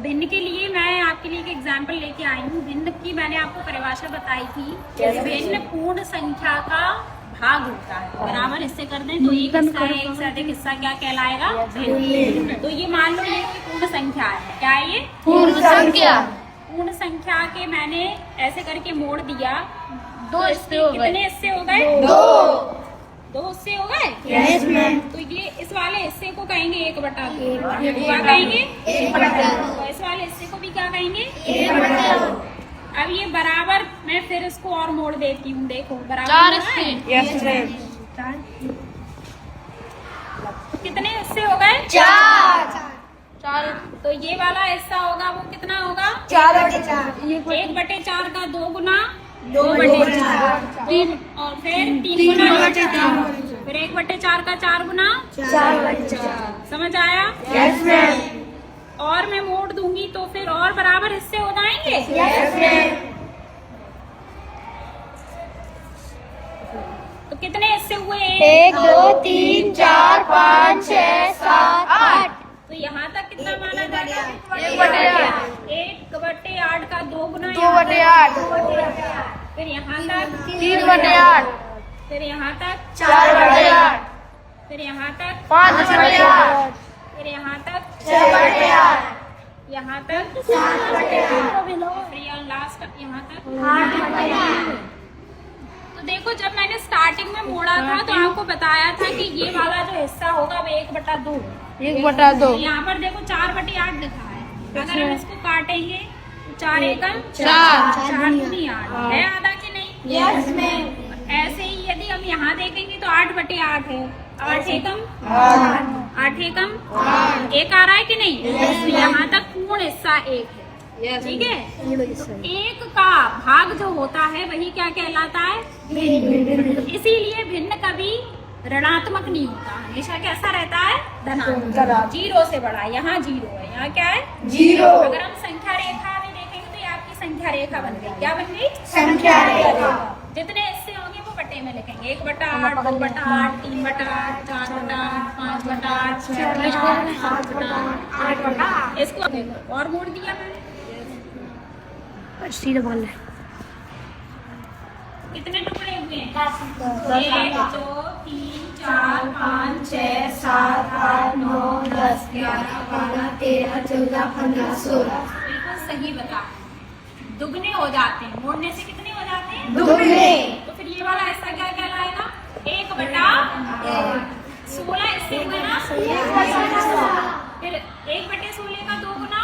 भिन्न के लिए मैं आपके लिए एक एग्जाम्पल लेके आई हूँ। भिन्न की मैंने आपको परिभाषा बताई थी। भिन्न पूर्ण संख्या का भाग होता है। बराबर हिस्से कर दें तो एक हिस्सा है, एक से अधिक हिस्सा क्या कहलाएगा? भिन्न। तो ये मान लो ये पूर्ण संख्या है। क्या है ये? पूर्ण संख्या। पूर्ण संख्या के मैंने ऐसे करके मोड़ दिया। दो हिस्से हो गए। कितने हिस्से हो गए? दो हिस्से हो गए। Yes ma'am. तो ये इस वाले हिस्से को कहेंगे 1/2। क्या कहेंगे? 1/2। तो इस वाले हिस्से को भी क्या कहेंगे? 1/2। अब ये बराबर, मैं फिर इसको और मोड़ देती हूँ। देखो बराबर 4 हिस्से। Yes ma'am. कितने हिस्से हो गए? 4। तो ये वाला हिस्सा होगा वो कितना होगा? 4/4। 1/4 का 2 गुना 2/4। 3 और फिर 3 गुना 4। फिर 1/4 का 4 गुना 4/4। समझ आया? Yes ma'am. और मैं मोड़ दूंगी तो फिर और बराबर हिस्से हो जाएंगे। Yes ma'am. तो कितने हिस्से हुए? 1 2 3 4 5 6 7 8। तो यहाँ तक कितना माना जाएगा? 1/8। 1/8 का 2 गुना 2/8। फिर यहाँ तक 3/8। फिर यहाँ तक 4/8। फिर यहाँ तक 5/8। फिर यहाँ तक 6/8। यहाँ तक 7/8। फिर लास्ट यहाँ तक 8/8। तो देखो जब मैंने स्टार्टिंग में मोड़ा था तो आपको बताया था कि ये वाला जो हिस्सा होगा वो 1/2। 1/2। यहाँ पर देखो 4/8 लिखा है। अगर हम इसको काटेंगे तो 4 एकम 4। 4 दूनी 8 है आधा कि नहीं? Yes ma'am. ऐसे ही यदि हम यहाँ देखेंगे तो 8/8 है। 8 एकम 8 एकम 1 आ रहा है कि नहीं? तो यहाँ तक पूर्ण हिस्सा 1 है। ठीक है। तो 1 का भाग जो होता है वही क्या कहलाता है? भिन्न। इसीलिए भिन्न कभी ऋणात्मक नहीं होता, हमेशा कैसा रहता है? धनात्मक। 0 से बड़ा। यहाँ 0 है, यहाँ क्या है? 0। अगर हम संख्या रेखा में देखेंगे तो ये आपकी संख्या रेखा बन गई। क्या बन गई? संख्या रेखा। जितने हिस्से होंगे वो बटे में लिखेंगे। 1/8 2/8 3/8 4/8 5/8 6/8 7/8 8/8। इसको देखो और मोड़ दिया मैंने। सीधा बोल रहे। कितने टुकड़े हुए? 1 2 3 4 5 6 7 8 9 10 11 12 13 14 15 16। बिल्कुल सही बता। दुगने हो जाते हैं। मोड़ने से कितने हो जाते हैं? दुगने। तो फिर ये वाला हिस्सा क्या कहलाएगा? 1/16 हिस्से हुए ना। फिर 1/16 का 2 गुना